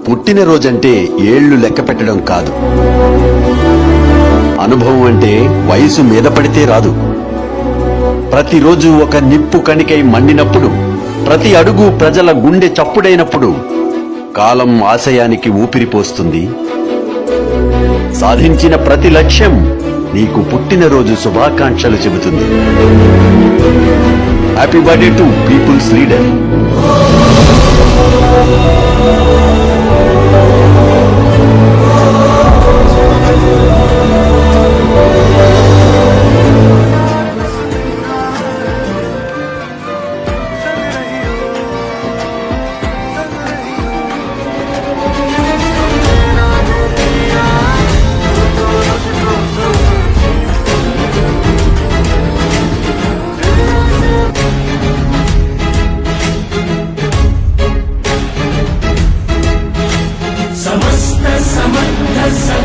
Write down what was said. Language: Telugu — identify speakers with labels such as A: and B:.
A: పుట్టినరోజంటే ఏళ్లు లెక్క పెట్టడం కాదు. అనుభవం అంటే వయసు మీద పడితే రాదు. ప్రతిరోజు ఒక నిప్పు కణికై మండినప్పుడు, ప్రతి అడుగు ప్రజల గుండె చప్పుడైనప్పుడు కాలం ఆశయానికి ఊపిరిపోస్తుంది. సాధించిన ప్రతి లక్ష్యం నీకు పుట్టినరోజు శుభాకాంక్షలు చెబుతుంది. Happy birthday to peoples leader.
B: समस्त समर्थ